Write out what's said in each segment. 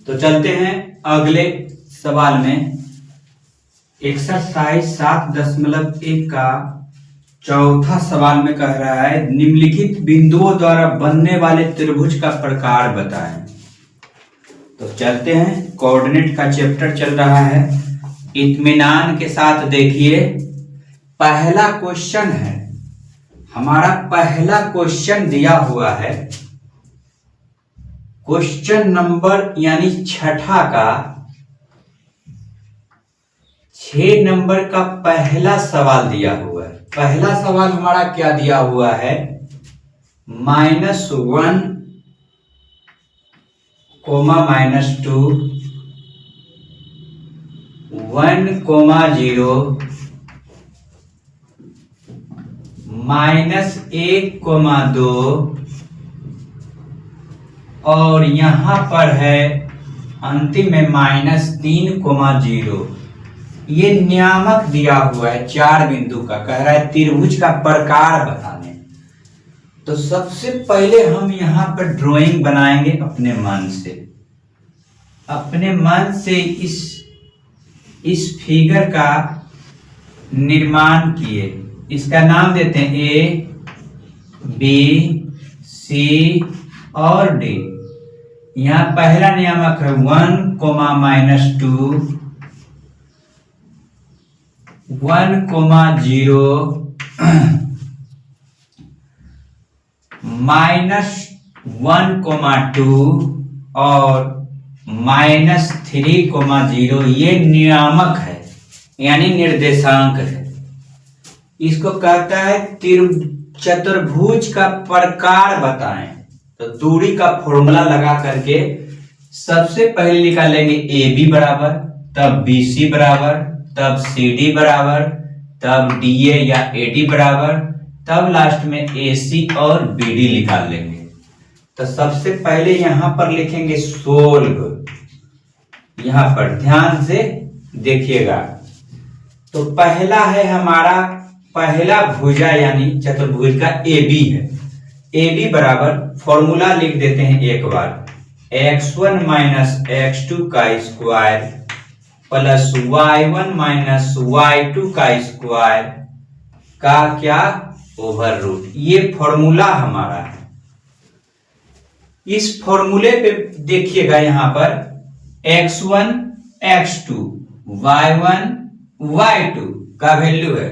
तो चलते हैं अगले सवाल में। एक्सरसाइज 7.1 का चौथा सवाल में कह रहा है निम्नलिखित बिंदुओं द्वारा बनने वाले त्रिभुज का प्रकार बताएं। तो चलते हैं, कोऑर्डिनेट का चैप्टर चल रहा है। इत्मीनान के साथ देखिए, पहला क्वेश्चन है हमारा, पहला क्वेश्चन दिया हुआ है क्वेश्चन नंबर यानी छठा का 6 नंबर का पहला सवाल दिया हुआ है। पहला सवाल हमारा क्या दिया हुआ है, -1, -2, 1, 0, -1, 2 और यहां पर है अंतिम में -3, 0। ये नियामक दिया हुआ है 4 बिंदु का, कह रहा है त्रिभुज का प्रकार बताने। तो सबसे पहले हम यहां पर ड्राइंग बनाएंगे अपने मन से। अपने मन से इस फिगर का निर्माण किए। इसका नाम देते हैं ए, बी, सी और डी। यहां पहला नियामक है 1, -2, 1, 0, -1, 2 और -3, 0। ये नियामक है यानी निर्देशांक है। इसको कहता है चतुर्भुज का प्रकार बताएं। तो दूरी का फॉर्मूला लगा करके सबसे पहले निकालेंगे ए बी बराबर, तब बी सी बराबर, तब सी डी बराबर, तब डी ए या ए डी बराबर, तब लास्ट में ए सी और बी डी निकाल लेंगे। तो सबसे पहले यहां पर लिखेंगे सोल्व। यहां पर ध्यान से देखिएगा। तो पहला है हमारा, पहला भुजा यानी चतुर्भुज का ए बी है। ए बी बराबर फॉर्मूला लिख देते हैं एक बार, x1 - x2 का स्क्वायर प्लस y1 - y2 का स्क्वायर का क्या ओवर रूट। ये फॉर्मूला हमारा है। इस फॉर्मूले पे देखिएगा, यहां पर x1 x2 y1 y2 का वैल्यू है।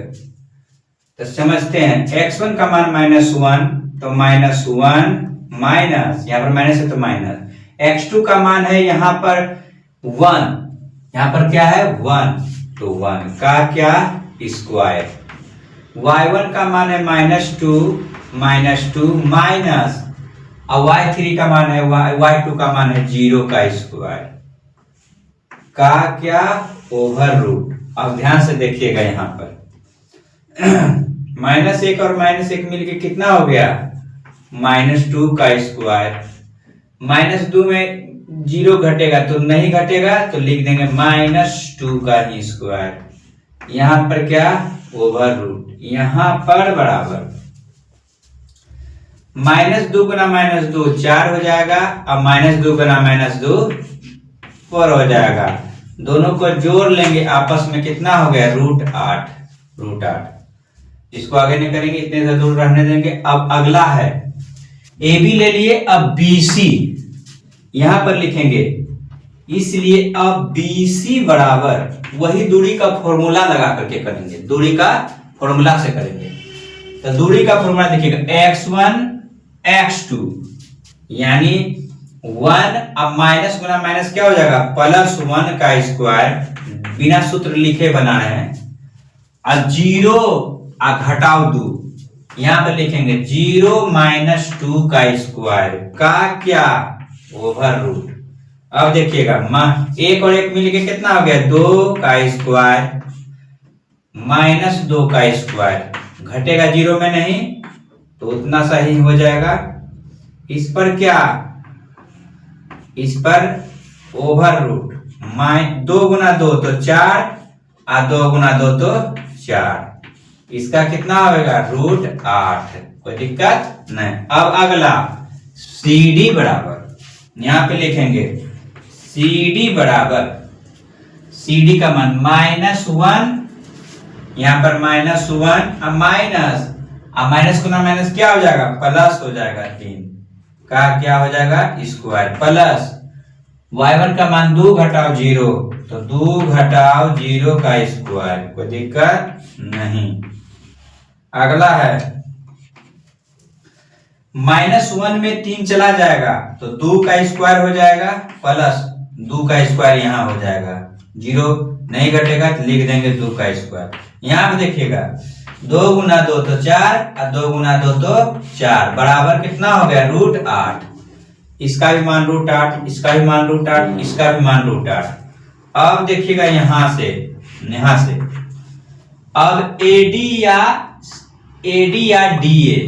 तो समझते हैं, x1 का मान -1 तो -1 माइनस, यहां पर माइनस है तो माइनस। x2 का मान है यहां पर 1, यहां पर क्या है 1, तो 1 का क्या स्क्वायर। y1 का मान है -2 माइनस, और y3 का मान है, y2 का मान है 0 का स्क्वायर का क्या ओवर रूट। अब ध्यान से देखिएगा, यहां पर -1 और -1 मिलके कितना हो गया, -2 का स्क्वायर। -2 में 0 घटेगा तो नहीं घटेगा, तो लिख देंगे -2 का ही स्क्वायर। यहां पर क्या ओवर रूट, यहां पर बराबर -2 गुना -2 4 हो जाएगा, अब -2 गुना -2 4 हो जाएगा। दोनों को जोड़ लेंगे, आपस में कितना हो गया √8। इसको आगे नहीं करेंगे, इतने से दूर रहने देंगे। अब अगला है ए बी ले लिए, अब बी सी यहां पर लिखेंगे, इसलिए अब बी सी बराबर वही दूरी का फॉर्मूला लगा करके करेंगे, दूरी का फॉर्मूला से करेंगे। तो दूरी का फॉर्मूला देखिएगा, x1 x2 यानी 1, अब माइनस गुना माइनस क्या हो जाएगा, +1 का स्क्वायर। बिना सूत्र लिखे बना रहे हैं। अब 0 घटाओ 2, यहां पर लिखेंगे 0 - 2 का स्क्वायर का क्या ओवर रूट। अब देखिएगा, 1 और 1 मिलके कितना हो गया 2 का स्क्वायर -2 का स्क्वायर। घटेगा 0 में नहीं, तो उतना सही हो जाएगा। इस पर क्या, इस पर ओवर रूट 2 गुना 2 तो 4 और 2 गुना 2 तो 4। इसका कितना होगा √8। कोई दिक्कत नहीं। अब अगला सी डी बराबर, यहां पे लिखेंगे CD बराबर, CD का मान -1, यहां पर -1, अब माइनस को ना माइनस क्या हो जाएगा, प्लस हो जाएगा, 3 का क्या हो जाएगा, स्क्वायर, प्लस y1 का मान 2 घटाओ 0, तो 2 घटाओ 0 का स्क्वायर, कोई दिक्कत नहीं। अगला है -1 में 3 चला जाएगा तो 2 का स्क्वायर हो जाएगा, प्लस 2 का स्क्वायर यहां हो जाएगा, 0 नहीं घटेगा तो लिख देंगे 2 का स्क्वायर। यहां पे देखिएगा 2 गुना 2 तो 4 और 2 गुना 2 तो 4 बराबर कितना हो गया, √8। इसका भी मान √8, इसका भी मान √8, इसका भी मान √8। अब देखिएगा यहां से अब AD या DA,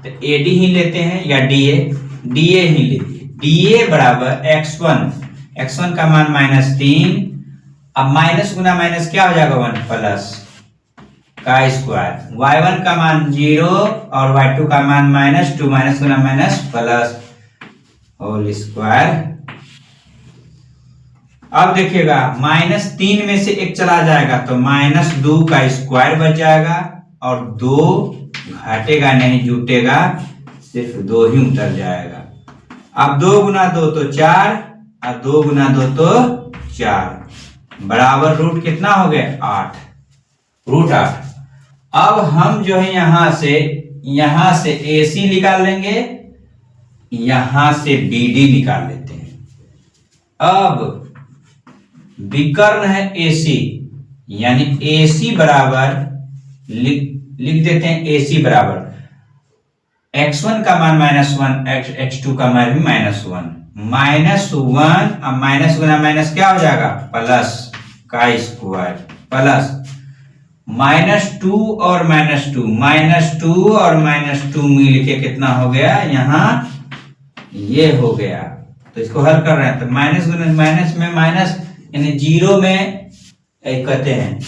तो AD ही लेते हैं या DA ही लेते हैं। DA बराबर x1 का मान -3, अब माइनस गुना माइनस क्या हो जाएगा, 1 प्लस का स्क्वायर, y1 का मान 0 और y2 का मान -2, माइनस गुना माइनस प्लस होल स्क्वायर। अब देखिएगा -3 में से 1 चला जाएगा तो -2 का स्क्वायर बच जाएगा और 2 घटेगा नहीं, जुटेगा, सिर्फ 2 ही उतर जाएगा। अब 2 गुना 2 तो 4 और 2 गुना 2 तो 4 बराबर रूट कितना हो गया, 8, √8। अब हम जो है यहां से AC निकाल लेंगे, यहां से BD निकाल लेते हैं। अब विकर्ण है AC, यानी AC बराबर लिख देते हैं, AC बराबर x1 का मान -1, x2 का मान भी -1 अब माइनस गुना माइनस क्या हो जाएगा, प्लस का स्क्वायर, प्लस -2 और -2 मिल के कितना हो गया, यहाँ ये हो गया। तो इसको हल कर रहे हैं तो माइनस गुना माइनस में माइनस, यानी 0 में कहते हैं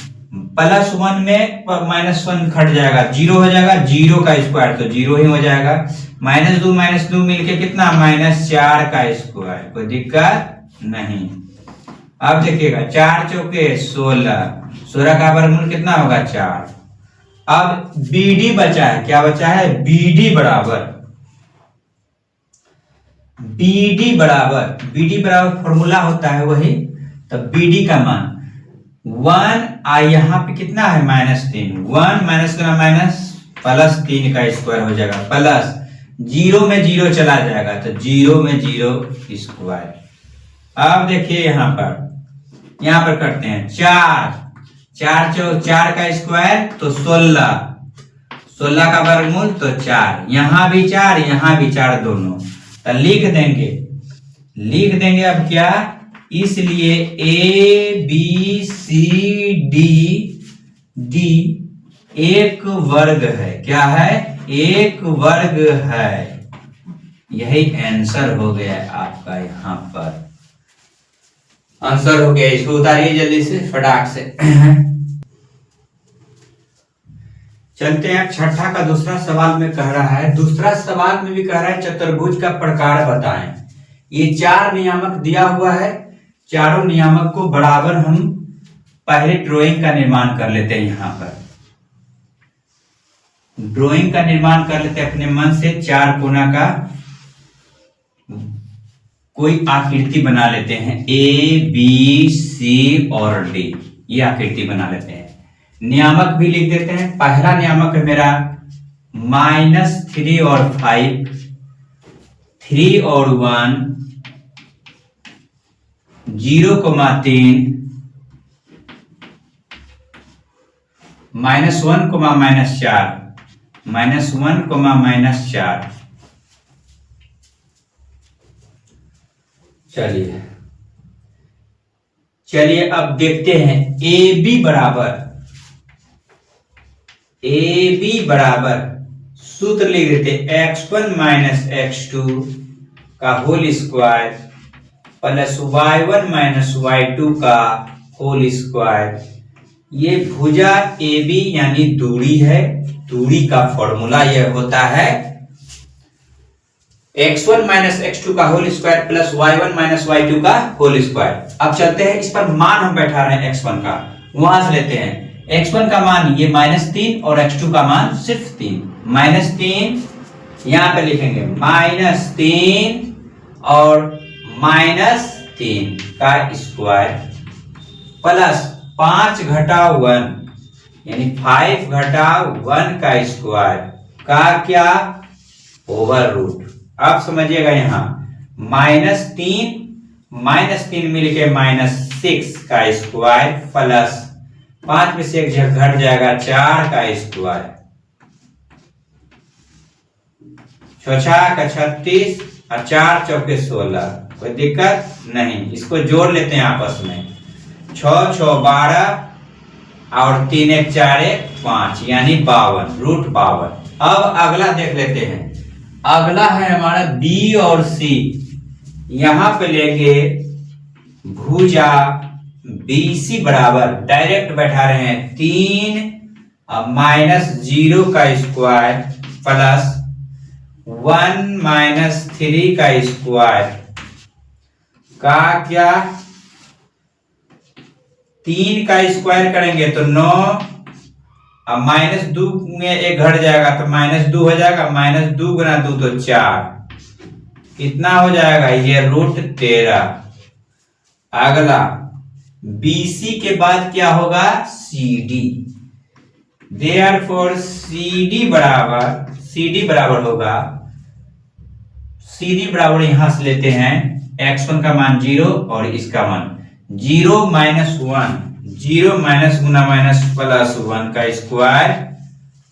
+1 में -1 घट जाएगा, 0 हो जाएगा, 0 का स्क्वायर तो 0 ही हो जाएगा, -2 मिलके कितना, -4 का स्क्वायर, कोई दिक्कत नहीं। अब देखिएगा 4 चौके 16 का वर्गमूल कितना होगा, 4। अब BD बचा है, क्या बचा है, BD बराबर फॉर्मूला होता है वही, तो BD का मान 1 यहाँ पे कितना है, -3, 1 माइनस गुना माइनस प्लस 3 का स्क्वायर हो जाएगा, प्लस 0 में 0 चला जाएगा तो 0 में 0 स्क्वायर। अब देखिए यहां पर करते हैं 4 का स्क्वायर तो 16 का वर्गमूल तो 4, यहां भी 4 दोनों, तो लिख देंगे अब क्या, इसलिए ABCD एक वर्ग है, क्या है, एक वर्ग है। यही आंसर हो गया आपका, यहां पर आंसर हो गया। इसको उतारिए जल्दी से, फटाक से। चलते हैं छठा का दूसरा सवाल में कह रहा है, दूसरा सवाल में भी कह रहा है चतुर्भुज का प्रकार बताएं। ये 4 नियामक दिया हुआ है, चारों नियामक को बराबर हम पहले ड्राइंग का निर्माण कर लेते हैं। यहां पर ड्राइंग का निर्माण कर लेते हैं अपने मन से, 4 कोना का कोई आकृति बना लेते हैं, ABC और D, ये आकृति बना लेते हैं। नियामक भी लिख देते हैं। पहला नियामक है मेरा -3 और 5, 3 और 1, 0,3, -1, -4। चलिए अब देखते हैं AB बराबर सूत्र लिख देते हैं, x1 - x2 का whole square plus y1 - y2 का होल स्क्वायर। ये भुजा AB यानी दूरी है, दूरी का फॉर्मूला यह होता है x1 माइनस x2 का whole square plus y1 minus y2 का होल स्क्वायर। अब चलते हैं, इस पर मान हम बैठा रहे हैं x1 का, वहां से लेते हैं। x1 का मान ये -3 और x2 का मान सिर्फ 3। -3 यहां पे लिखेंगे -3 और -3 का स्क्वायर प्लस 5 घटाव 1 यानी 5 घटाव 1 का स्क्वायर का क्या ओवर रूट। अब समझिएगा, यहां -3 मिलके -6 का स्क्वायर प्लस 5 में से एक जगह घट जाएगा 4 का स्क्वायर, 6 का 36 और 4 चौके 16। कोई दिक्कत नहीं, इसको जोड़ लेते हैं आपस में। 6 6 12 और 3 1 4 1 5 यानी 52 रूट 52। अब अगला देख लेते हैं, अगला है हमारा बी और सी। यहां पे लेंगे भुजा BC बराबर, डायरेक्ट बैठा रहे हैं 3 -0 का स्क्वायर प्लस 1 -3 का स्क्वायर का क्या 3 का स्क्वायर करेंगे तो 9, अब -2 में एक घट जाएगा तो -2 हो जाएगा, -2 गुना 2 तो 4, कितना हो जाएगा ये रूट 13। अगला BC के बाद क्या होगा CD, देयरफॉर CD बराबर होगा, CD बराबर यहां से लेते हैं x1 का मान 0 और इसका मान 0 -1, 0 माइनस गुना माइनस प्लस 1 का स्क्वायर,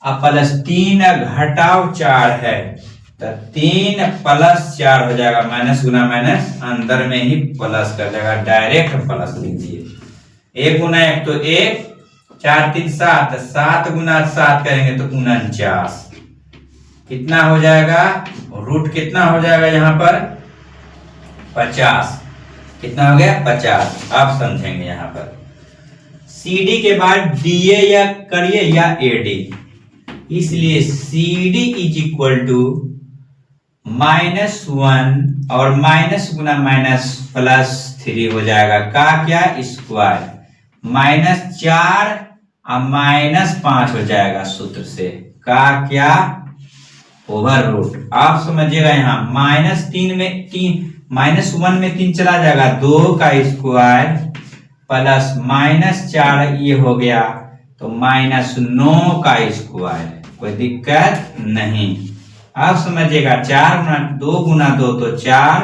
अब प्लस 3 घटाव 4 है तो 3 प्लस 4 हो जाएगा, माइनस गुना माइनस अंदर में ही प्लस कर जाएगा, डायरेक्ट प्लस लीजिए। 1 गुना 1 तो 1, 4 3 7, 7 गुना 7 करेंगे तो 49, कितना हो जाएगा रूट कितना हो जाएगा यहाँ पर 50, कितना हो गया 50। आप समझेंगे यहाँ पर CD के बाद DA या करिए या AD, इसलिए CD इज इक्वल टू -1 और माइनस गुना माइनस प्लस 3 हो जाएगा का क्या स्क्वायर, -4 और -5 हो जाएगा सूत्र से का क्या ओवर रूट। आप समझिएगा यहाँ -1 में 3 चला जाएगा, 2 का स्क्वायर प्लस -4 ये हो गया तो -9 का स्क्वायर, कोई दिक्कत नहीं। आप समझिएगा 2 गुना 2 तो 4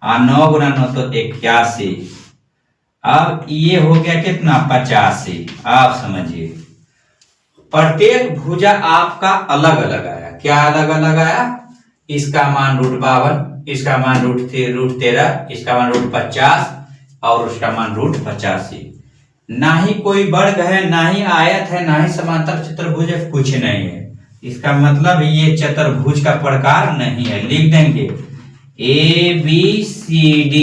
और 9 गुना 9 तो 81, अब ये हो गया कितना 85। आप समझिए प्रत्येक भुजा आपका अलग अलग आया, क्या अलग अलग आया, इसका मान √52, इसका मान √13, इसका मान √50 और उसका मान √85। ना ही कोई वर्ग है, ना ही आयत है, ना ही समांतर चतुर्भुज है, कुछ नहीं है। इसका मतलब ये चतुर्भुज का प्रकार नहीं है। लिख देंगे ABCD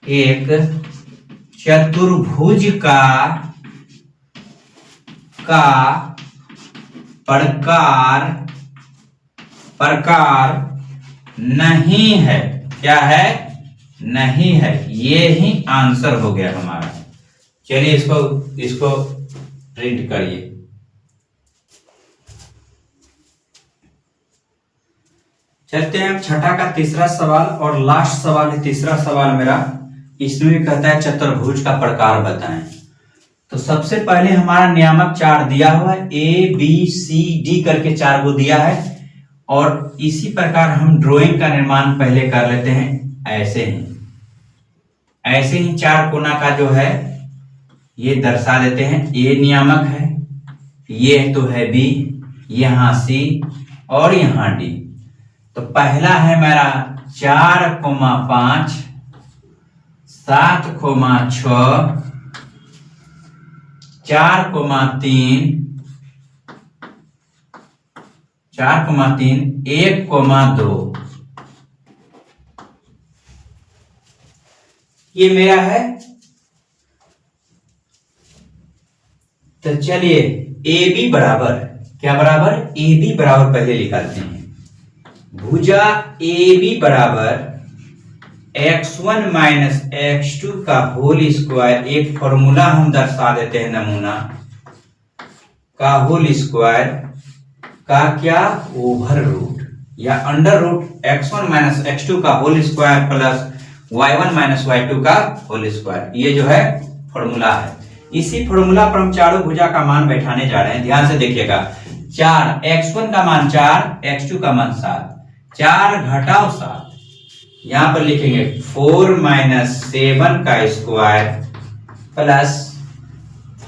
एक चतुर्भुज का प्रकार नहीं है। क्या है नहीं है, ये ही आंसर हो गया हमारा। चलिए इसको प्रिंट करिए। चलते हैं छठा का तीसरा सवाल और लास्ट सवाल है तीसरा सवाल मेरा। इसमें कहता है चतुर्भुज का प्रकार बताएं। तो सबसे पहले हमारा नियामक 4 दिया हुआ है, ABCD करके 4 को दिया है और इसी प्रकार हम ड्राइंग का निर्माण पहले कर लेते हैं। ऐसे ही 4 कोना का जो है ये दर्शा देते हैं। A नियामक है, ये तो है B, यहां C और यहां D। तो पहला है मेरा 4,5, 7,6, 4,3, 1,2 ये मेरा है। तो चलिए AB बराबर क्या बराबर, AB बराबर पहले निकालते हैं। भुजा ए बी बराबर x1 माइनस x2 का होल स्क्वायर, एक फॉर्मूला हम दर्शा देते हैं नमूना का होल स्क्वायर का क्या ओवर रूट या under root x1 minus x2 का whole square plus y1 minus y2 का होल स्क्वायर, ये जो है फॉर्मूला है। इसी फॉर्मूला पर हम चारों भुजा का मान बैठाने जा रहे हैं। ध्यान से देखिएगा, 4 x1 का मान 4, x2 का मान 7, 4 घटाओ 7, यहां पर लिखेंगे 4 माइनस 7 का स्क्वायर प्लस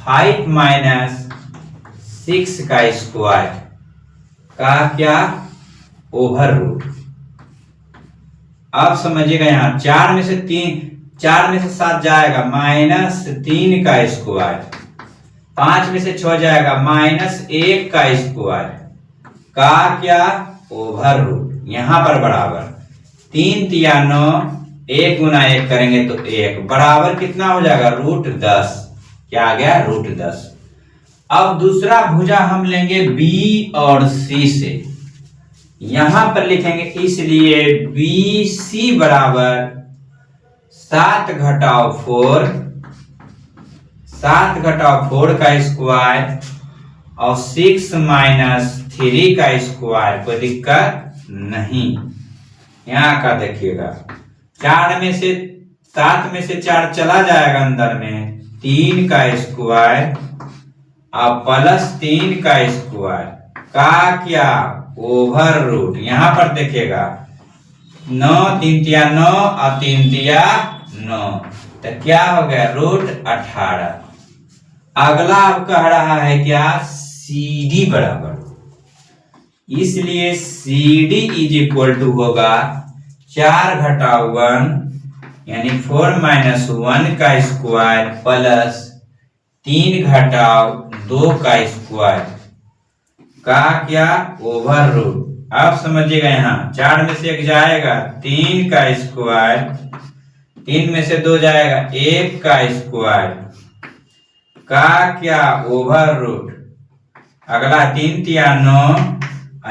5 माइनस 6 का स्क्वायर का क्या ओवर रूट। अब समझिएगा, यहां 4 में से 7 जाएगा माइनस 3 का स्क्वायर, 5 में से 6 जाएगा माइनस 1 का स्क्वायर का क्या ओवर रूट। यहां पर बराबर 3 तिया 9, 1 गुना 1 करेंगे तो 1 बराबर कितना हो जाएगा √10। क्या आ गया √10। अब दूसरा भुजा हम लेंगे B और C से, यहां पर लिखेंगे इसलिए BC बराबर 7 घटाओ 4, 7 घटाओ 4 का स्क्वायर और 6 माइनस 3 का स्क्वायर, कोई दिक्कत नहीं। यहां का देखिएगा, 7 में से 4 चला जाएगा अंदर में, 3 का स्क्वायर और प्लस 3 का स्क्वायर का क्या ओवर रूट। यहां पर देखिएगा 9 3 तिया 9 और 3 तिया 9, तो क्या हो गया √18। अगला अब कह रहा है क्या CD बराबर, इसलिए CD इज इक्वल टू होगा 4 घटाओ 1 यानी 4 माइनस 1 का स्क्वायर प्लस 3 घटाओ 2 का स्क्वायर का क्या ओवर रूट। आप समझिएगा, यहाँ 4 में से 1 जाएगा 3 का स्क्वायर, 3 में से 2 जाएगा 1 का स्क्वायर का क्या ओवर रूट। अगला 3 तिया 9,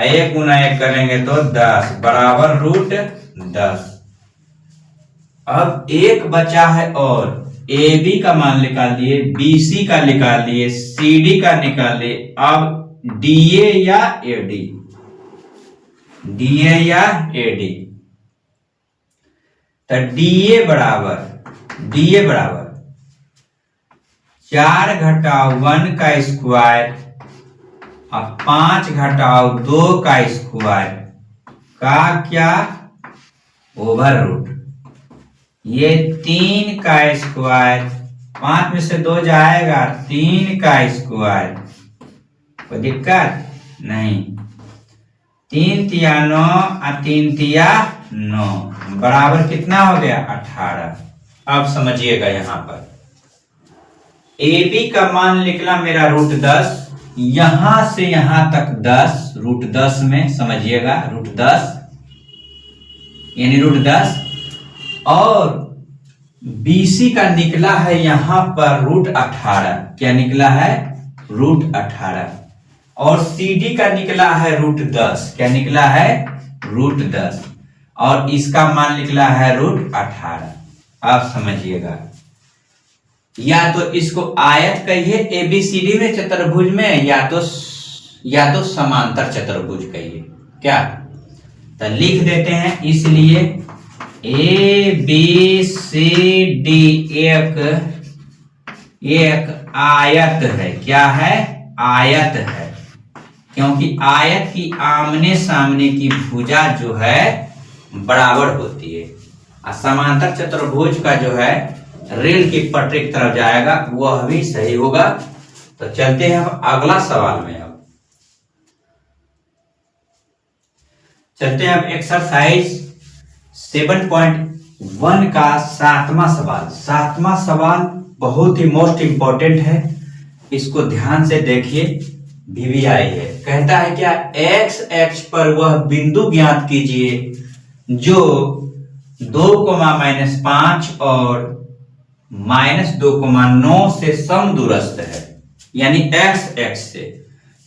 1 गुना 1 करेंगे तो 10 बराबर √10। अब एक बचा है और AB का मान निकाल दिए, BC का निकाल दिए, CD का निकाल दिए। अब DA या AD, DA या AD, तो DA बराबर 4 घटाओ 1 का स्क्वायर और 5 घटाओ 2 का स्क्वायर का क्या ओवर रूट। ये 3 का स्क्वायर, 5 में से 2 जाएगा 3 का स्क्वायर, कोई दिक्कत नहीं। 3 तिया 9 और 3 तिया 9 बराबर कितना हो गया 18। अब समझिएगा, यहां पर AB का मान निकला मेरा √10, यहां से यहां तक 10, √10 में समझिएगा √10 यानी √10, और BC का निकला है यहां पर √18। क्या निकला है √18, और CD का निकला है √10। क्या निकला है √10, और इसका मान निकला है √18। आप समझिएगा, या तो इसको आयत कहिए ABCD में चतुर्भुज में, या तो समांतर चतुर्भुज कहिए। क्या तो लिख देते हैं, इसलिए ABCD एक आयत है। क्या है आयत है, क्योंकि आयत की आमने सामने की भुजा जो है बराबर होती है, और समांतर चतुर्भुज का जो है रेल की पटरी की तरफ जाएगा, वह भी सही होगा। तो चलते हैं अब अगला सवाल में। अब चलते हैं अब एक्सरसाइज 7.1 का 7वां सवाल। 7वां सवाल बहुत ही मोस्ट इंपॉर्टेंट है, इसको ध्यान से देखिए। VBI है, कहता है क्या x अक्ष पर वह बिंदु ज्ञात कीजिए जो 2,-5 और -2,9 से समदूरस्थ है, यानी x अक्ष से।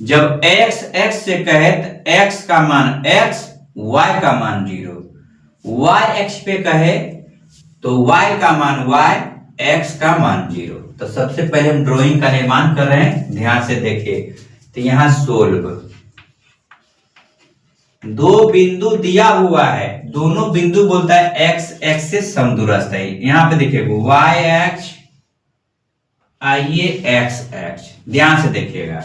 जब x अक्ष से कहे तो x का मान x y का मान 0, y x पे कहे तो y का मान y, x का मान 0। तो सबसे पहले हम ड्राइंग का निर्माण कर रहे हैं, ध्यान से देखिए। तो यहां सोल्व, दो बिंदु दिया हुआ है, दोनों बिंदु बोलता है x x से समदूरस्थ है। यहां पे देखिए y x, आइए x x, ध्यान से देखिएगा।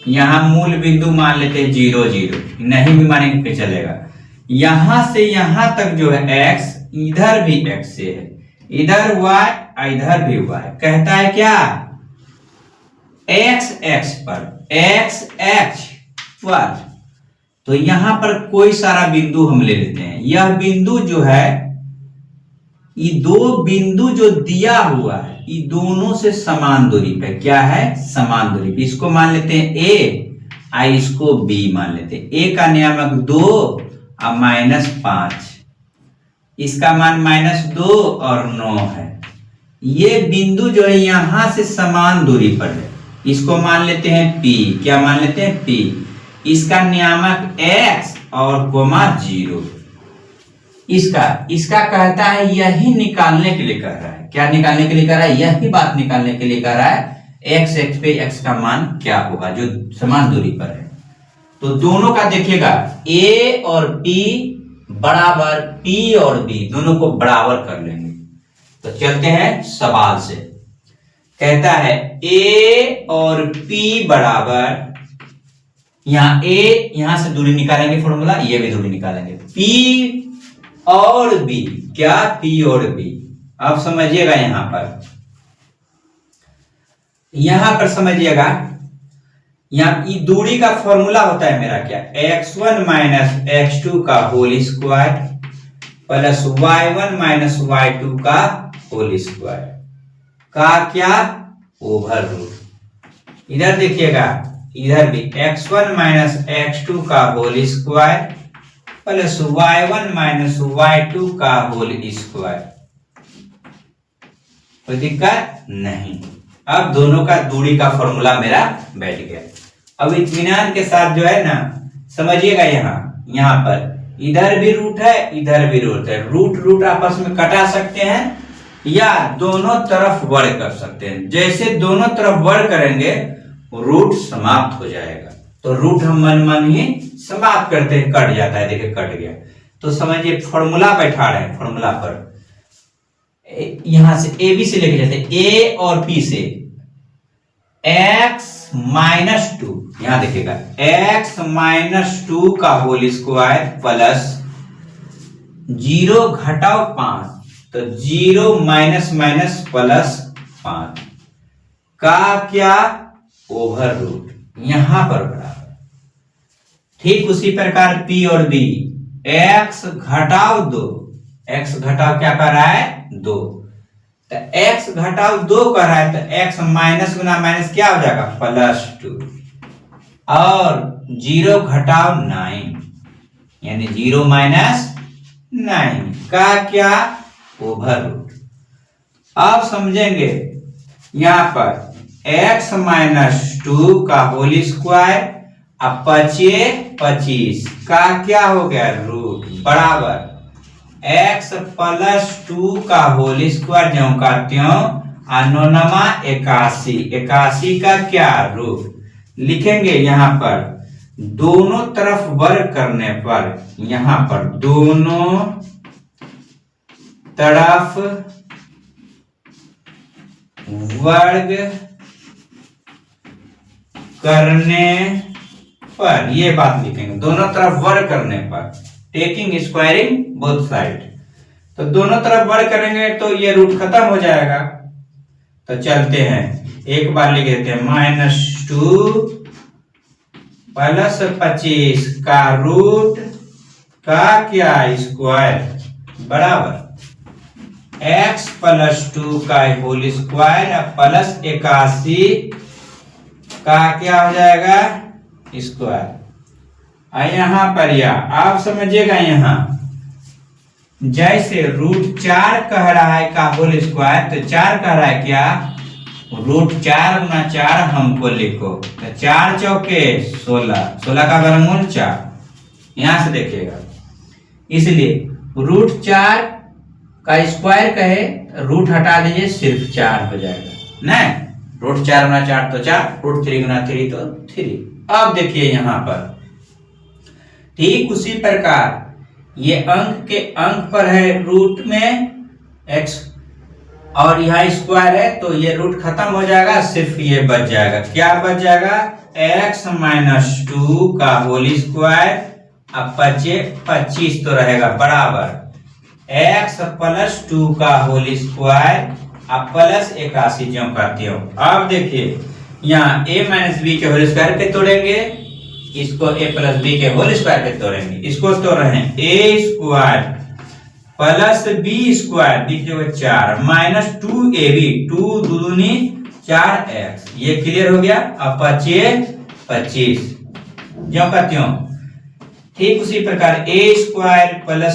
यहां मूल बिंदु मान लेते हैं 0 0, नहीं भी मानेंगे चलेगा। यहां से यहां तक जो है x, इधर भी x से है, इधर y, इधर भी y। कहता है क्या, x x पर, x x पर। तो यहां पर कोई सारा बिंदु हम ले लेते हैं। यह बिंदु जो है, ये दो बिंदु जो दिया हुआ है, ये दोनों से समान दूरी पे, क्या है, समान दूरी पे। इसको मान लेते हैं a, इसको b मान लेते हैं। a का नियामक 2 और -5, इसका मान -2 और 9 है। ये बिंदु जो है यहां से समान दूरी पर है, इसको मान लेते हैं p। क्या मान लेते हैं, p। इसका नियामक x और कोमा 0। इसका कहता है, यही निकालने के लिए कह रहा है। क्या निकालने के लिए कह रहा है, यही बात निकालने के लिए कह रहा है, x x पे x का मान क्या होगा जो समान दूरी पर है। तो दोनों का देखिएगा, a और p बराबर, p और b दोनों को बराबर कर लेंगे। तो चलते हैं सवाल से। कहता है a और p बराबर, यहां a, यहां से दूरी निकालेंगे फॉर्मूला, ये भी दूरी निकालेंगे, p और b। क्या, p और b। अब समझिएगा, यहां पर समझिएगा, यहां दूरी का फॉर्मूला होता है मेरा क्या, x1 - x2 का whole square plus y1 - y2 का होल स्क्वायर का क्या, ओवर रूट। इधर देखिएगा, इधर भी x1 - x2 का whole square plus y1 - y2 का होल स्क्वायर। कोई दिक्कत नहीं। अब दोनों का दूरी का फॉर्मूला मेरा बैठ गया। अब इत्मीनान के साथ जो है ना, समझिएगा, यहां पर इधर भी रूट है, इधर भी रूट है। रूट आपस में कटा सकते हैं या दोनों तरफ वर्ग कर सकते हैं। जैसे दोनों तरफ वर्ग करेंगे रूट समाप्त हो जाएगा। तो रूट हम मन ही समाप्त करते हैं, कट जाता है। देखिए कट गया। तो समझिए फॉर्मूला बैठा रहे हैं, फॉर्मूला पर यहां से ए बी से लेके जाते हैं, ए और पी से x - 2, यहां देखिएगा x - 2 का होल स्क्वायर प्लस 0 घटाओ 5, तो 0 माइनस प्लस 5 का क्या, ओवर रूट, यहां पर बराबर। ठीक उसी प्रकार p और b, x घटाओ 2, x घटाओ क्या कर रहा है, 2। तो x घटाओ 2 कर रहा है, तो x माइनस गुना माइनस क्या हो जाएगा, +2। और 0 घटाओ 9, यानी 0 - 9 का क्या, ओवर रूट। अब समझेंगे यहां पर x - 2 का होल स्क्वायर अब 25 का क्या हो गया, रूट, बराबर x + 2 का होल स्क्वायर ज्यों का त्यों, 81 का क्या, रूट। लिखेंगे यहां पर दोनों तरफ वर्ग करने पर, यहां पर दोनों तरफ वर्ग करने पर, ये बात लिखेंगे, दोनों तरफ वर्ग करने पर, टेकिंग स्क्वायरिंग बोथ साइड। तो दोनों तरफ वर्ग करेंगे तो ये रूट खत्म हो जाएगा। तो चलते हैं, एक बार लिख देते हैं, -2 + 25 का रूट का क्या, स्क्वायर, बराबर x + 2 का होल स्क्वायर प्लस 81 का क्या हो जाएगा, स्क्वायर। यहां पर या आप समझिएगा, यहां जैसे √4 कह रहा है का होल स्क्वायर, तो 4 कह रहा है क्या, √4 × 4 हमको लिखो, तो 4 चौके 16, 16 का वर्गमूल 4। यहां से देखिएगा इसलिए √4 का स्क्वायर कहे, रूट हटा दीजिए, सिर्फ 4 हो जाएगा ना। √4 गुना 4 तो 4, √3 गुना 3 तो 3। अब देखिए यहां पर ठीक उसी प्रकार ये अंक के अंक पर है रूट में x और यहाँ स्क्वायर है, तो ये रूट खत्म हो जाएगा, सिर्फ ये बच जाएगा। क्या बच जाएगा? x - 2 का होल स्क्वायर, अब बचे 25 तो रहेगा बराबर x + 2 का होल स्क्वायर, अब प्लस 81 ज्यों का त्यों। अब देखिए यहाँ a - b के होल स्क्वायर पे तोड़ेंगे, इसको a + b के होल स्क्वायर पे तोड़ेंगे, इसको तोड़ रहे हैं a² + b², b की जगह 4 - 2ab, 2 दूनी 4x, ये क्लियर हो गया। अब बचे 25 ज्यों का त्यों। ठीक उसी प्रकार a²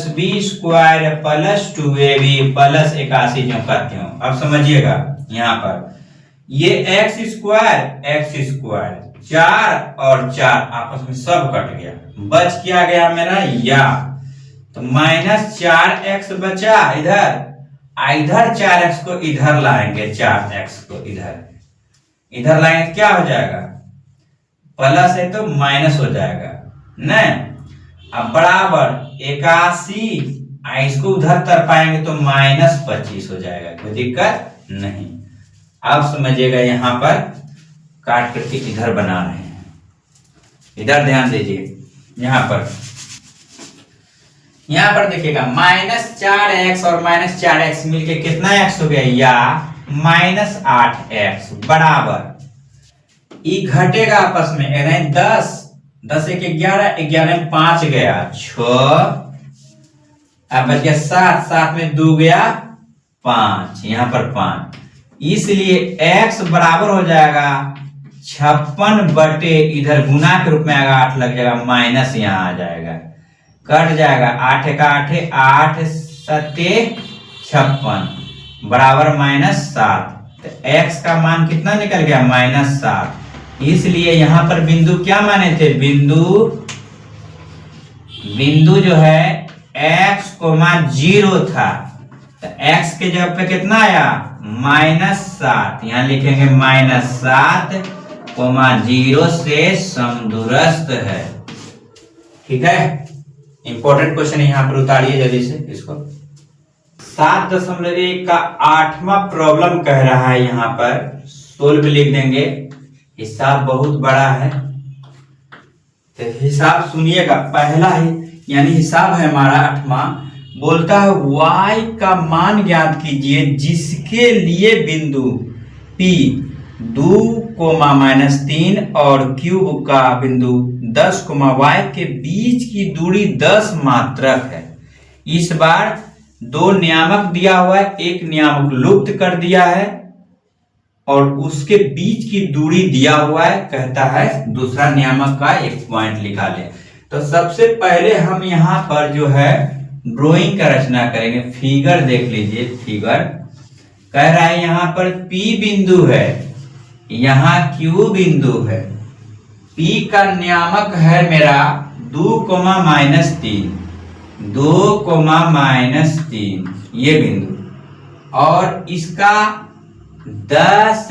+ b² + 2ab + 81 ज्यों का त्यों। अब समझिएगा यहां पर ये x² 4 और 4 आपस में सब कट गया, बच क्या गया मेरा या, तो -4x बचा इधर, इधर 4x को इधर लाएंगे, 4x को इधर लाएंगे, क्या हो जाएगा? प्लस है तो माइनस हो जाएगा न। अब बराबर 81, इसको उधर तर पाएंगे तो -25 हो जाएगा, कोई दिक्कत नहीं। अब समझिएगा यहां पर काट करके इधर बना रहे हैं, इधर ध्यान दीजिए। यहां पर देखिएगा -4x और -4x मिलके कितना x हो गया? या -8x बराबर, ये घटेगा आपस में, 10 10 1 11, 11 में 5 गया 6, अब बच गया 7, 7 में 2 गया 5, यहां पर 5, इसलिए x बराबर हो जाएगा 56 बटे, इधर गुना के रूप में आएगा 8 लग जाएगा, माइनस यहाँ आ जाएगा, कट जाएगा 8 का 8, 8 7 56 बराबर -7, तो x का मान कितना निकल गया? -7। इसलिए यहां पर बिंदु क्या माने थे? बिंदु जो है x, 0 था, तो x के जगह पे कितना आया? -7, यहां लिखेंगे -7, 0 से समदूरस्थ है। ठीक है, इंपॉर्टेंट क्वेश्चन यहां पर उतारिए जल्दी से इसको। 7.1 का 8वां प्रॉब्लम कह रहा है, यहां पर सोल्व लिख देंगे। हिसाब बहुत बड़ा है, तो हिसाब सुनिएगा। पहला ही यानी हिसाब है हमारा 8वां, बोलता है y का मान ज्ञात कीजिए जिसके लिए बिंदु P 2, -3 और क्यूब का बिंदु 10, y के बीच की दूरी 10 मात्रक है। इस बार 2 नियामक दिया हुआ है, एक नियामक लुप्त कर दिया है और उसके बीच की दूरी दिया हुआ है, कहता है दूसरा नियामक का एक पॉइंट लिखा ले। तो सबसे पहले हम यहाँ पर जो है ड्राइंग का रचना करेंगे। फिगर देख लीजिए, फिगर कह रहा है यहाँ पर P बिंदु है, यहाँ Q बिंदु है, P का नियामक है मेरा 2, -3, 2, -3 ये बिंदु, और इसका 10,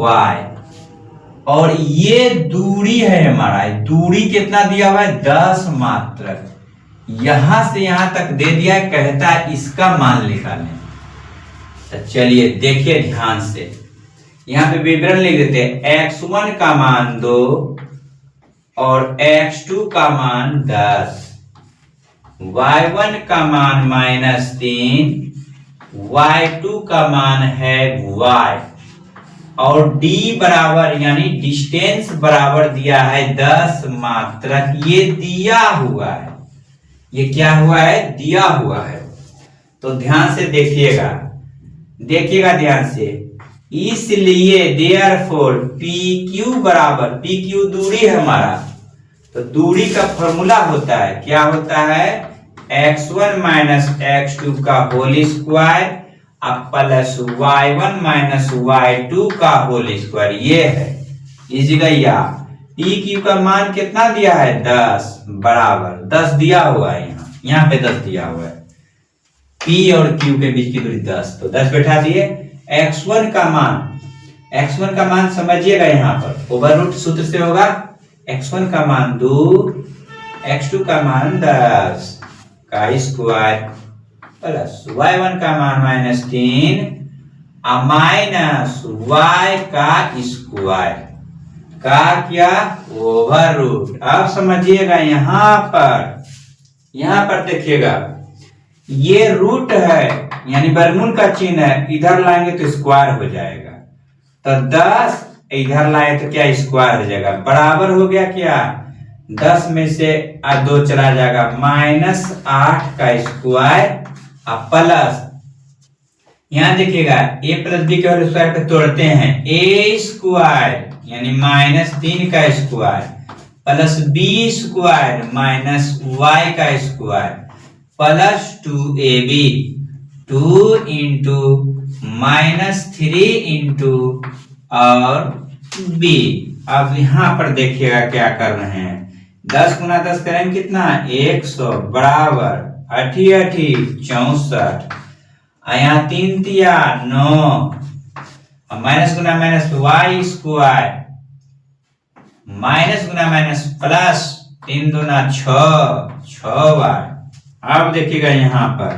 y, और ये दूरी है हमारा, दूरी कितना दिया हुआ है? 10 मात्रक, यहां से यहां तक दे दिया है, कहता है इसका मान निकालें। तो चलिए देखिए ध्यान से, यहां पे विवरण लिख देते हैं। x1 का मान 2 और x2 का मान 10, y1 का मान -3, y2 का मान है y, और d बराबर यानी डिस्टेंस बराबर दिया है 10 मात्रक। ये दिया हुआ है, ये क्या हुआ है? दिया हुआ है। तो ध्यान से देखिएगा, ध्यान से। इसलिए देयरफॉर PQ बराबर, PQ दूरी है हमारा, तो दूरी का फॉर्मूला होता है, क्या होता है? x1 - x2 का होल स्क्वायर अब प्लस y1 - y2 का होल स्क्वायर, ये है इसी का। या PQ का मान कितना दिया है? 10 बराबर 10 दिया हुआ है यहाँ, यहाँ पे 10 दिया हुआ है, P और Q के बीच की दूरी 10, तो 10 बैठा दिए। x1 का मान समझिएगा, यहाँ पर ओवर रूट सूत्र से होगा, x1 का मान 2, x2 का मान 10 का स्क्वायर प्लस y1 का मान -3 माइनस y का स्क्वायर का क्या ओवर रूट। अब समझिएगा यहाँ पर देखिएगा, ये रूट है यानी वर्गमूल का चिन्ह है, इधर लाएंगे तो स्क्वायर हो जाएगा, तो 10 इधर लाए तो क्या स्क्वायर हो जाएगा, बराबर हो गया क्या 10 में से 2 चला जाएगा -8 का स्क्वायर प्लस, यहाँ देखिएगा a प्लस बी के होल स्क्वायर पे तोड़ते हैं, a स्क्वायर यानी -3 का square plus b square minus y का square plus 2ab, 2 into -3 into और b। अब यहाँ पर देखिएगा क्या कर रहे हैं, 10 गुना 10 करेंगे कितना 100 बराबर 8 64, यहाँ 3 दिया 9, माइनस गुना माइनस y स्क्वायर माइनस गुना माइनस प्लस 3 दूना 6y। अब देखिएगा यहाँ पर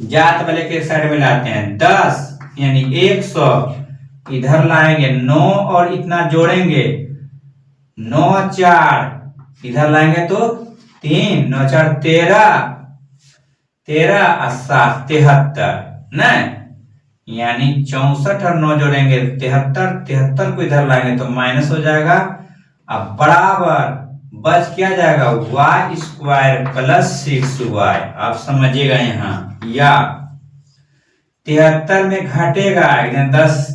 जात वाले के साइड में लाते हैं, 10 यानी 100 इधर लाएंगे, 9 और इतना जोड़ेंगे 9 4 इधर लाएंगे तो 3 9 4 13 और 7 73 न, यानी 64 और 9 जोड़ेंगे 73 को इधर लाएंगे तो माइनस हो जाएगा, अब बराबर बच क्या जाएगा y स्क्वायर प्लस 6y। आप समझिएगा यहाँ, या 73 में घटेगा,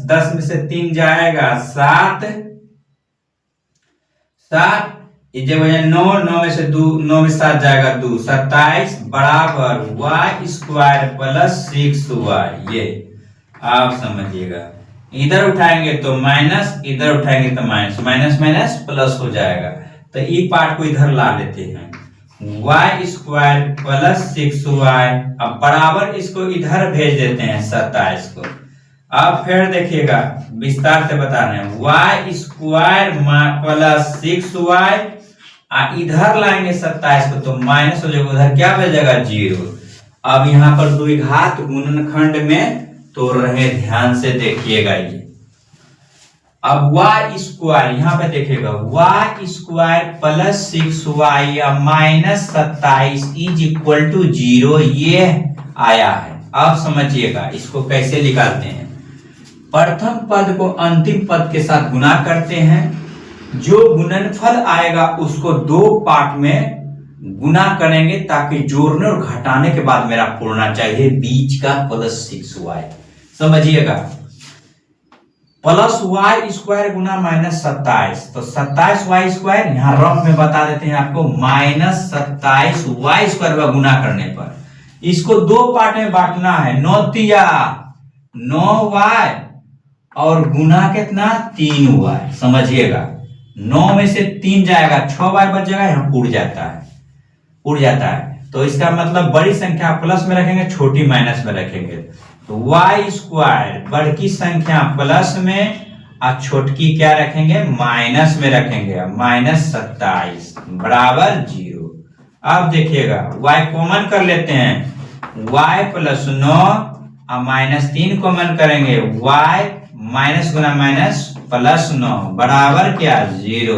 10 में से 3 जाएगा 7 जब 9 में से 9 में 7 जाएगा 2 27 बराबर y स्क्वायर प्लस 6y। ये आप समझिएगा, इधर उठाएंगे तो माइनस, इधर उठाएंगे तो माइनस, माइनस माइनस प्लस हो जाएगा, तो ई पार्ट को इधर ला लेते हैं, y स्क्वायर प्लस 6y, अब बराबर इसको इधर भेज देते हैं 27 को। अब फिर देखिएगा विस्तार से बता रहे हैं, y स्क्वायर प्लस 6y इधर लाएंगे 27 को तो माइनस हो जाएगा, उधर क्या बचेगा 0। अब यहाँ पर द्विघात गुणनखंड में तोड़ रहे हैं, ध्यान से देखिएगा ये। अब y स्क्वायर यहाँ पे देखिएगा, y square plus 6y minus 27 is equal to 0, ये आया है। अब समझिएगा इसको कैसे निकालते हैं, प्रथम पद को अंतिम पद के साथ गुना करते हैं, जो गुणनफल आएगा उसको 2 पार्ट में गुना करेंगे ताकि जोड़ने और घटाने के बाद मेरा पूर्णा चाहिए बीच का प्लस 6y। समझिएगा, प्लस y स्क्वायर गुना माइनस 27, तो 27y स्क्वायर यहाँ रफ में बता देते हैं आपको, माइनस 27y स्क्वायर का गुना करने पर इसको 2 पार्ट में बांटना है, 9y और गुना कितना 3y। समझिएगा 9 में से 3 जाएगा 6y बच जाएगा, यहाँ उड़ जाता है, तो इसका मतलब बड़ी संख्या प्लस में रखेंगे, छोटी माइनस में रखेंगे, तो y स्क्वायर बड़ी संख्या प्लस में और छोटकी क्या रखेंगे माइनस में रखेंगे, माइनस 27 बराबर 0। अब देखिएगा y कॉमन कर लेते हैं, y प्लस 9 और माइनस 3 कॉमन करेंगे, y माइनस गुना माइनस प्लस 9 बराबर क्या 0।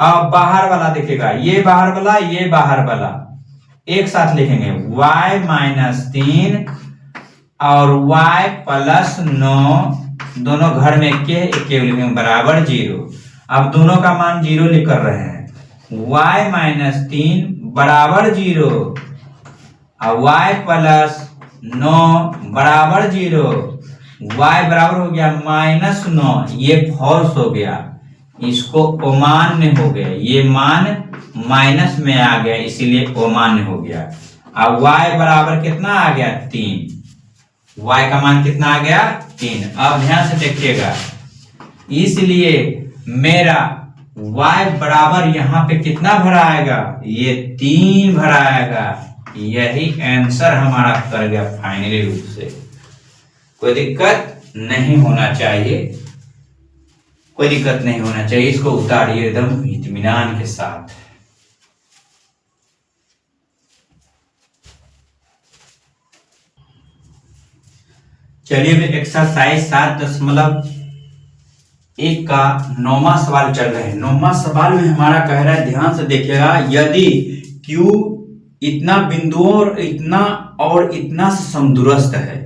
अब बाहर वाला देखिएगा, ये बाहर वाला एक साथ लिखेंगे, y माइनस 3 और y प्लस 9 दोनों घर में एक लिखेंगे बराबर 0। अब दोनों का मान 0 लिख कर रहे हैं, y माइनस 3 बराबर 0 और y प्लस 9 बराबर 0, y बराबर हो गया -9, ये फॉल्स हो गया, इसको अमान्य हो गया, ये मान माइनस में आ गया इसीलिए अमान्य हो गया। अब y बराबर कितना आ गया 3, y का मान कितना आ गया 3। अब ध्यान से देखिएगा, इसलिए मेरा y बराबर यहाँ पे कितना भरा आएगा, ये 3 भरा आएगा। यही आंसर हमारा कर गया फाइनली रूप से। कोई दिक्कत नहीं होना चाहिए, कोई दिक्कत नहीं होना चाहिए। इसको उतारिए एकदम इत्मीनान के साथ। चलिए एक्सरसाइज 7.1 का 9वां सवाल चल रहा है। 9वां सवाल में हमारा कह रहा है, ध्यान से देखिएगा, यदि Q इतना बिंदुओं और इतना से समदूरस्थ है,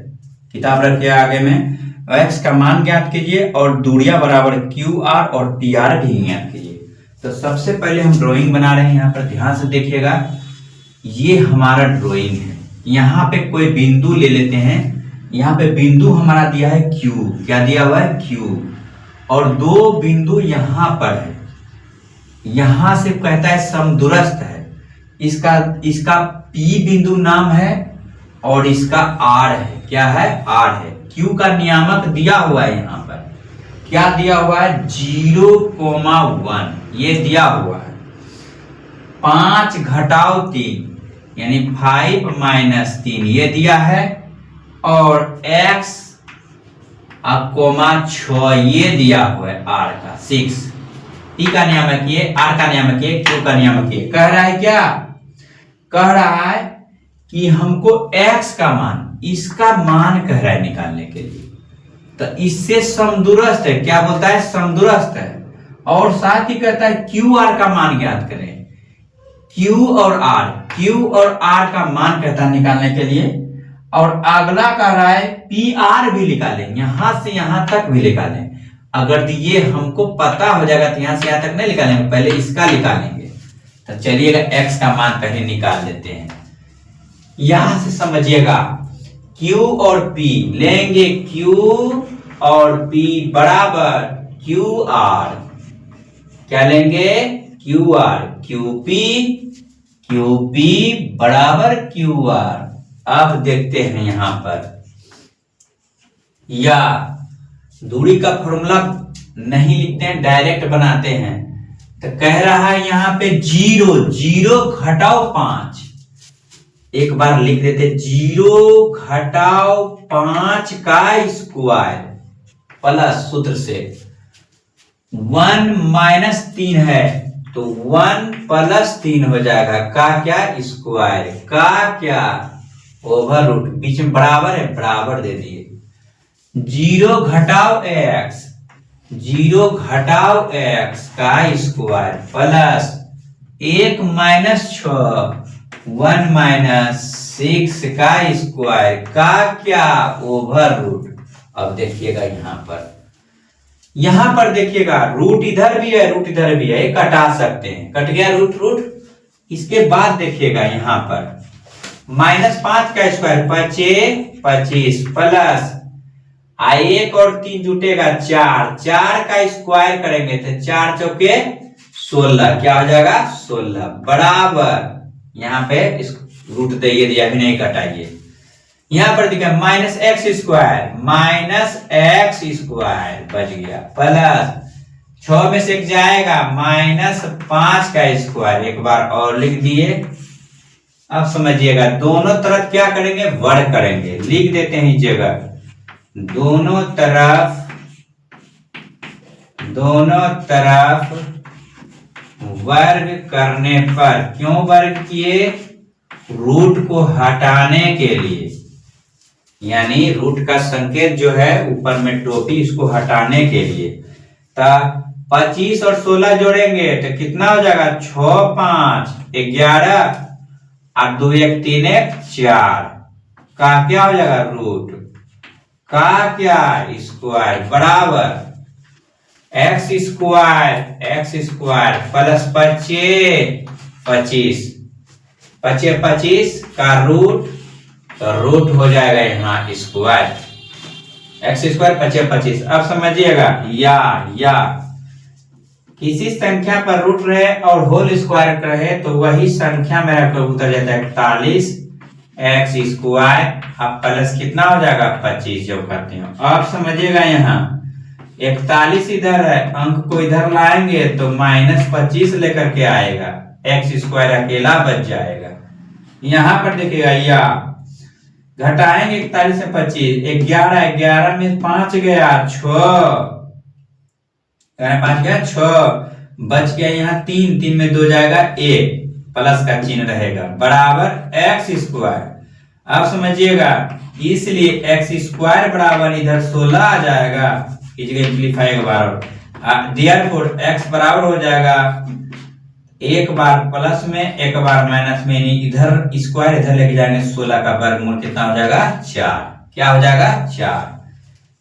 किताब रखिए आगे में, x का मान ज्ञात कीजिए और दूरियां बराबर QR और PR भी ज्ञात कीजिए। तो सबसे पहले हम ड्राइंग बना रहे हैं। यहाँ पर ध्यान से देखिएगा, ये हमारा ड्राइंग है। यहाँ पे कोई बिंदु ले लेते हैं। यहाँ पे बिंदु हमारा दिया है Q, क्या दिया हुआ है Q, और 2 बिंदु यहाँ पर है। यहां से कहता है समदूरस्थ है। इसका P बिंदु नाम है और इसका R है, क्या है, R है। Q का नियामक दिया हुआ है, यहाँ पर क्या दिया हुआ है, 0,1 ये दिया हुआ है। 5 घटाओ 3 यानी 5 - 3 ये दिया है, और x कोमा 6 ये दिया हुआ है, R का 6। P का नियामक ये, R का नियामक ये, Q का नियामक ये। कह रहा है क्या, कह रहा है कि हमको x का मान, इसका मान कह रहा है निकालने के लिए। तो इससे समदूरस्थ है, क्या बोलता है, समदूरस्थ है। और साथ ही कहता है QR का मान ज्ञात करें। Q और R का मान कहता है निकालने के लिए। और अगला कह रहा है PR भी निकालें, यहां से यहां तक भी निकालें। अगर ये हमको पता हो जाएगा तो यहां से यहां तक नहीं निकालेंगे, पहले इसका निकालेंगे। तो चलिएगा x का मान पहले निकाल लेते हैं। यहां से समझिएगा, Q और P लेंगे, Q और P बराबर QR, क्या लेंगे, QR, QP बराबर QR। अब देखते हैं यहां पर, या दूरी का फॉर्मूला नहीं लिखते हैं, डायरेक्ट बनाते हैं। तो कह रहा है यहां पे 0 घटाओ 5, एक बार लिख देते, 0 घटाओ 5 का स्क्वायर प्लस सूत्र से 1 - 3 है तो 1 + 3 हो जाएगा, का क्या, स्क्वायर, का क्या, ओवर रूट, बीच में बराबर है, बराबर दे दिए। 0 घटाओ x का स्क्वायर प्लस 1 - 6 1 - 6 का स्क्वायर, का क्या, ओवर रूट। अब देखिएगा यहां पर देखिएगा, रूट इधर भी है, रूट इधर भी है, कटा सकते हैं, कट गया रूट। इसके बाद देखिएगा यहां पर -5 का स्क्वायर 25 प्लस 1 और 3 जुटेगा 4 का स्क्वायर करेंगे तो 4 चौके 16, क्या हो जाएगा, 16 बराबर। यहाँ पे इस रूट दिए दिया भी नहीं कटाइए। यहां पर दिखा -x स्क्वायर बच गया, प्लस 6 में से एक जाएगा, -5 का स्क्वायर, एक बार और लिख दिए। अब समझिएगा, दोनों तरफ क्या करेंगे, वर्ग करेंगे, लिख देते हैं इस जगह, दोनों तरफ वर्ग करने पर, क्यों वर्ग किए, रूट को हटाने के लिए, यानी रूट का संकेत जो है ऊपर में टोपी, इसको हटाने के लिए। तो 25 और 16 जोड़ेंगे तो कितना हो जाएगा, 6 5 11 और 2 1 3 1 4 का क्या हो जाएगा, रूट का क्या, स्क्वायर बराबर x स्क्वायर प्लस 25 का रूट, तो रूट हो जाएगा यहाँ स्क्वायर, x स्क्वायर 25। अब समझिएगा, या किसी संख्या पर रूट रहे और होल स्क्वायर रहे तो वही संख्या मेरा उतर जाता है 41 x स्क्वायर, अब प्लस कितना हो जाएगा, 25 जब करते हो। अब समझिएगा यहाँ 41 इधर है, अंक को इधर लाएंगे तो -25 लेकर के आएगा, एक्स स्क्वायर अकेला बच जाएगा। यहां पर देखिएगा, या घटाएंगे 41 से 25, 11, 11 में 5 गया 6, 5 गया 6, बच गया यहाँ 3, 3 में 2 जाएगा 1, प्लस का चिन्ह रहेगा, बराबर एक्स स्क्वायर। अब समझिएगा, इसलिए एक्स स्क्वायर बराबर इधर 16 आ जाएगा, इम्प्लीफाई बराबर, देयरफॉर एक्स बराबर हो जाएगा एक बार प्लस में एक बार माइनस में, इधर स्क्वायर इधर लेके जाएंगे, 16 का वर्गमूल कितना हो जाएगा 4, क्या हो जाएगा 4।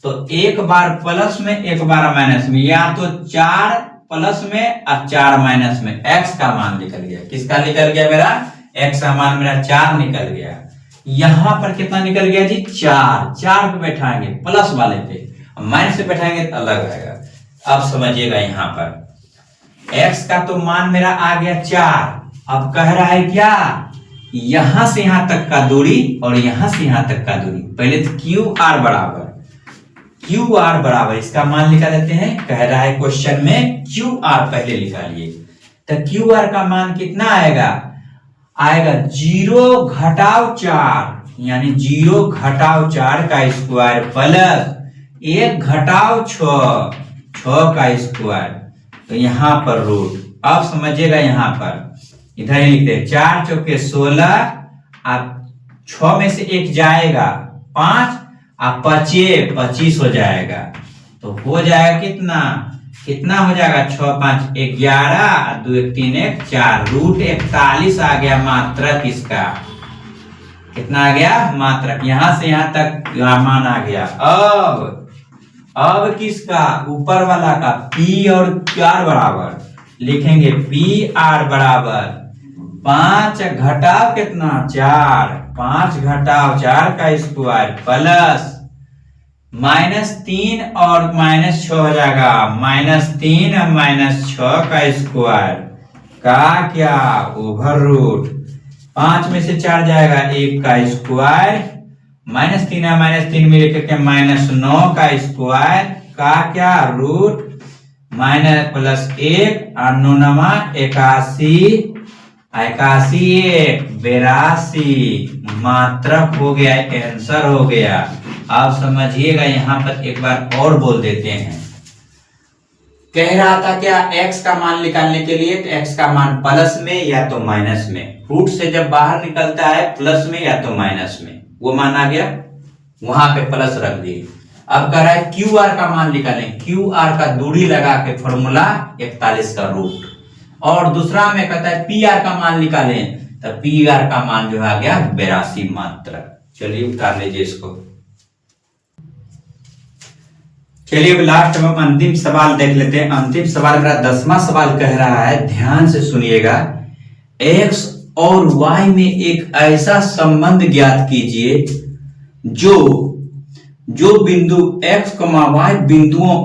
तो एक बार प्लस में एक बार माइनस में, या तो 4 प्लस में और 4 माइनस में, एक्स का मान निकल गया। किसका निकल गया मेरा? एक्स का मान मेरा 4 निकल गया। यहां पर कितना निकल गया जी? 4, 4 पे बैठाएंगे प्लस वाले पे, माइनस पे बैठाएंगे तो अलग आएगा। अब समझिएगा, यहां पर x का तो मान मेरा आ गया 4। अब कह रहा है क्या? यहां से यहां तक का दूरी और यहां से यहां तक का दूरी, पहले तो क्यू आर बराबर इसका मान निकाल लेते हैं। कह रहा है क्वेश्चन में क्यू आर पहले निकालिए, तो क्यू आर का मान कितना आएगा? आएगा 0 घटाव 4, यानी 0 घटाव 4 का स्क्वायर प्लस 1 घटाव 6 का स्क्वायर, तो यहां पर रूट। अब समझिएगा, यहां पर इधर ही लिखते हैं 4 चौके 16, अब 6 में से 1 जाएगा 5, अब 25 हो जाएगा, तो हो जाएगा कितना हो जाएगा? 6 5 11, 2 1 3 1 4, रूट 41 आ गया मात्रक। इसका कितना आ गया? मात्रक। यहां से यहां तक मान आ गया। अब किसका? ऊपर वाला का P और R बराबर लिखेंगे, PR बराबर 5 घटाव कितना? 4, 5 घटाव 4 का स्क्वायर प्लस -3 और -6 हो जाएगा, -3 और -6 का स्क्वायर का क्या? Over root. 5 में से 4 जाएगा 1 का स्क्वायर, -3 और -3 मिल करके -9 का स्क्वायर का क्या? रूट, माइनस प्लस 1 और 9 81, 82 मात्रक हो गया, आंसर हो गया। आप समझिएगा, यहां पर एक बार और बोल देते हैं। कह रहा था क्या? x का मान निकालने के लिए, तो x का मान प्लस में या तो माइनस में, रूट से जब बाहर निकलता है प्लस में या तो माइनस में, वो मान आ गया, वहां पे प्लस रख दिए। अब कह रहा है क्यू आर का मान निकालें, क्यू आर का दूरी लगा के फॉर्मूला 41 का रूट, और दूसरा में कहता है पी आर का मान निकालें, तो पी आर का मान जो आ गया 82 मात्रक। चलिए उतार लीजिए इसको। चलिए लास्ट में अंतिम सवाल देख लेते हैं। अंतिम सवाल मेरा 10वां सवाल कह रहा है, ध्यान से सुनिएगा, x और y में एक ऐसा संबंध ज्ञात कीजिए जो बिंदु x, y बिंदुओं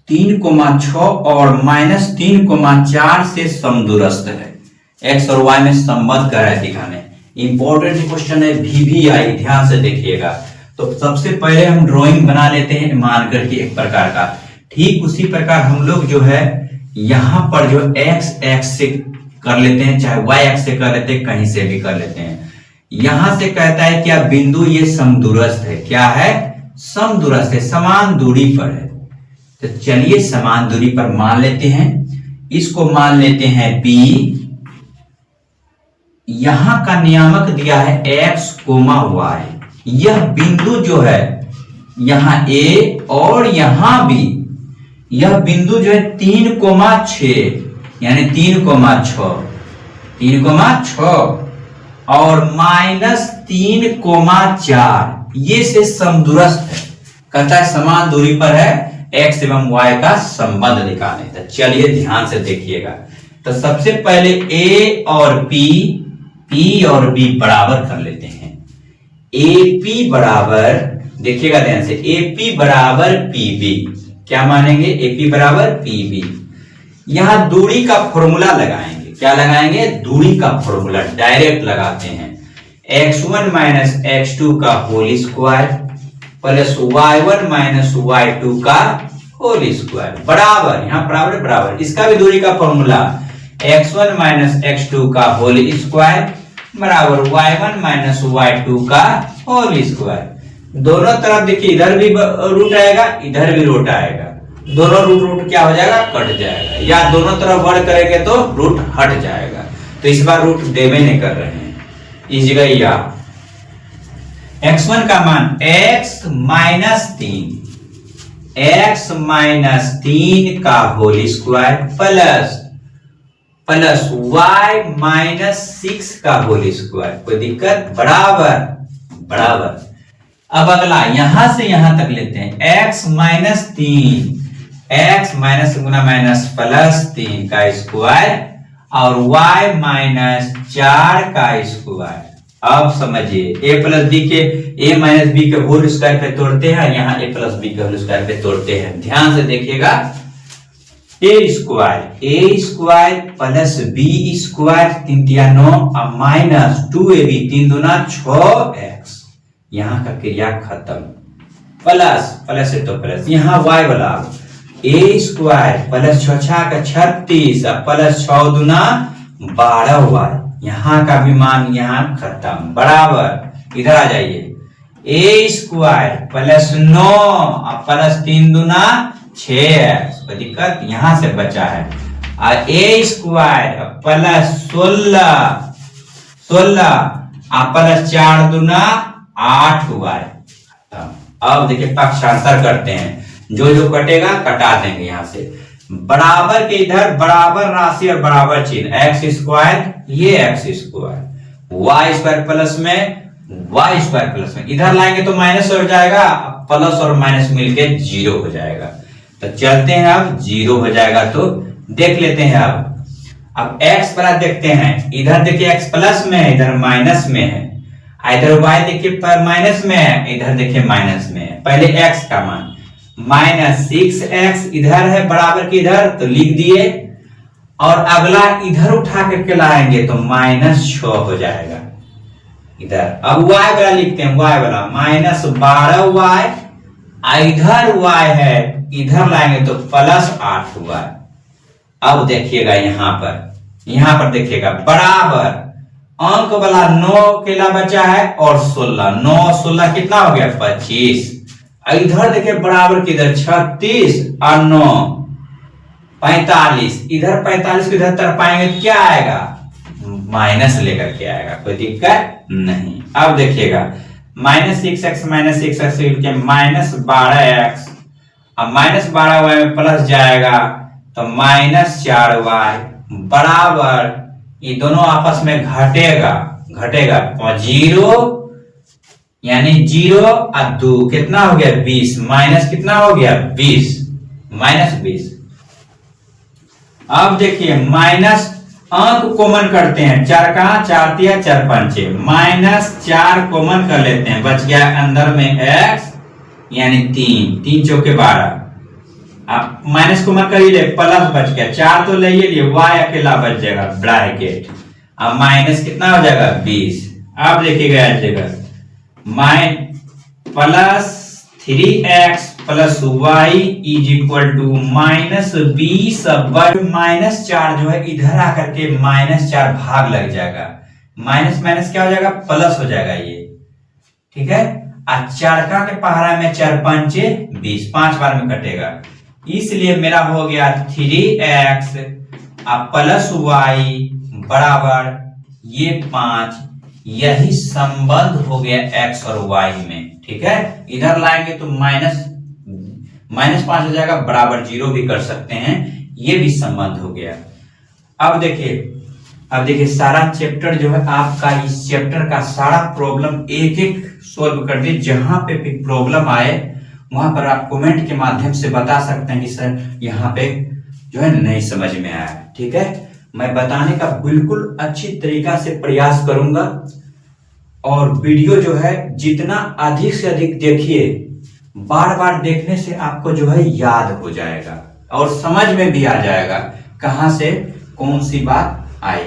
3,6 और -3,4 से समदूरस्थ है। x और y में संबंध कर रहा है दिखाने। इंपॉर्टेंट क्वेश्चन है, VVI, ध्यान से देखिएगा। तो सबसे पहले हम ड्राइंग बना लेते हैं मान करके एक प्रकार का, ठीक उसी प्रकार हम लोग जो है यहां पर जो x एक्स से कर लेते हैं, चाहे y एक्स से कर लेते हैं, कहीं से भी कर लेते हैं। यहां से कहता है क्या? बिंदु ये समदूरस्थ है। क्या है? समदूरस्थ है, समान दूरी पर है। तो चलिए समान दूरी पर मान लेते हैं, इसको मान लेते हैं P। यहां का नियामक दिया है x, y। यह बिंदु जो है यहां A और यहां भी, यह बिंदु जो है 3,6 यानी 3,6 और -3,4 ये से समदूरस्थ है। कहता है समान दूरी पर है, x एवं y का संबंध निकालें। तो चलिए ध्यान से देखिएगा। तो सबसे पहले A और P और B बराबर कर लेते हैं। AP बराबर, देखिएगा ध्यान से, AP बराबर PB। क्या मानेंगे? AP बराबर PB। यहां दूरी का फॉर्मूला लगाएंगे। क्या लगाएंगे? दूरी का फॉर्मूला डायरेक्ट लगाते हैं। x1 - x2 का whole square plus y1 - y2 का होल स्क्वायर बराबर, यहाँ बराबर बराबर, इसका भी दूरी का फॉर्मूला x1 माइनस x2 का होल स्क्वायर बराबर y1 माइनस y2 का होल स्क्वायर। दोनों तरफ देखिए, इधर भी रूट आएगा, इधर भी रूट आएगा, दोनों रूट क्या हो जाएगा, कट जाएगा, या दोनों तरफ वर्ग करेंगे तो रूट हट जाएगा। तो इस बार रूट देवे नहीं कर रहे हैं, इस जगह या x1 का मान x माइनस 3 का whole square plus y minus 6 का होल स्क्वायर, कोई दिक्कत, बराबर बराबर। अब अगला यहां से यहां तक लेते हैं, x माइनस 3, x माइनस गुना माइनस प्लस 3 का स्क्वायर और y माइनस 4 का स्क्वायर। अब समझिए, a प्लस बी के, a माइनस बी के होल स्क्वायर पे तोड़ते हैं, यहाँ a प्लस बी के होल स्क्वायर पे तोड़ते हैं। ध्यान से देखिएगा, a square plus B square 3 तिया 9 और माइनस 2ab 3 दूना 6x, यहाँ का क्रिया खत्म, प्लस है तो प्लस, यहाँ y वाला a स्क्वायर प्लस 6 का 36 प्लस 6 दूना 12y, यहाँ का भी मान यहाँ खत्म, बराबर। इधर आ जाइए, a स्क्वायर प्लस 9 प्लस 3 दूना 6x, कोई दिक्कत, यहाँ से बचा है, और a स्क्वायर प्लस 16 प्लस 4 दूना 8y। अब देखिए पक्षांतर करते हैं, जो कटेगा कटा देंगे यहाँ से, बराबर के इधर बराबर राशि और बराबर चिन्ह, एक्स स्क्वायर ये X square, Y square plus में वाई स्क्वायर प्लस में, इधर लाएंगे तो माइनस हो जाएगा, प्लस और माइनस मिलके 0 हो जाएगा। तो चलते हैं, अब 0 हो जाएगा तो देख लेते हैं। अब x प्लस देखते हैं, इधर देखिए x प्लस में है, इधर माइनस में है, इधर y देखिए माइनस में है, इधर देखिए माइनस में है। पहले x का मान माइनस 6x इधर है बराबर की इधर, तो लिख दिए, और अगला इधर उठा करके लाएंगे तो माइनस 6 हो जाएगा इधर। अब y वाला लिखते हैं, y वाला माइनस 12y, इधर y है, इधर लाएंगे तो प्लस 8y। अब देखिएगा यहाँ पर देखिएगा बराबर, अंक वाला 9 केला बचा है और 16, 9 16 कितना हो गया 25, इधर देखिए बराबर की इधर 36 और 9 45, इधर 45 को इधर तरपाएंगे तो क्या आएगा, माइनस लेकर के आएगा, कोई दिक्कत नहीं। अब देखिएगा minus 6x minus 6x minus 12x, अब माइनस 12y में प्लस जाएगा तो माइनस 4y बराबर, ये दोनों आपस में घटेगा 0, यानी 0 और 2 कितना हो गया 20, माइनस कितना हो गया 20, माइनस 20। अब देखिए माइनस अंक कॉमन करते हैं, 4 कहां, 4 तिया 4 पंचे, माइनस 4 कॉमन कर लेते हैं, बच गया अंदर में x यानी 3 चौके 12, आप माइनस कॉमन कर ही ले, प्लस बच गया, 4 तो ले लिए, y अकेला बच जाएगा ब्रैकेट, अब माइनस कितना हो जाएगा 20। अब देखिएगा इस जगह plus 3x plus y is equal to minus 20, minus 4 जो है इधर आकर के माइनस 4 भाग लग जाएगा, माइनस माइनस क्या हो जाएगा प्लस हो जाएगा ये, ठीक है। और 4 का के पहाड़ा में 4 पंचे 20, 5 बार में कटेगा, इसलिए मेरा हो गया 3x प्लस y बराबर ये 5, यही संबंध हो गया x और y में, ठीक है। इधर लाएंगे तो माइनस 5 हो जाएगा, बराबर 0 भी कर सकते हैं, ये भी संबंध हो गया। अब देखिए सारा चैप्टर जो है आपका, इस चैप्टर का सारा प्रॉब्लम एक एक सोल्व कर दिए, जहां पे भी प्रॉब्लम आए वहां पर आप कमेंट के माध्यम से बता सकते हैं कि सर यहाँ पे जो है नहीं समझ में आया, ठीक है। मैं बताने का बिल्कुल अच्छी तरीका से प्रयास करूंगा, और वीडियो जो है जितना अधिक से अधिक देखिए, बार बार देखने से आपको जो है याद हो जाएगा और समझ में भी आ जाएगा कहां से कौन सी बात आई।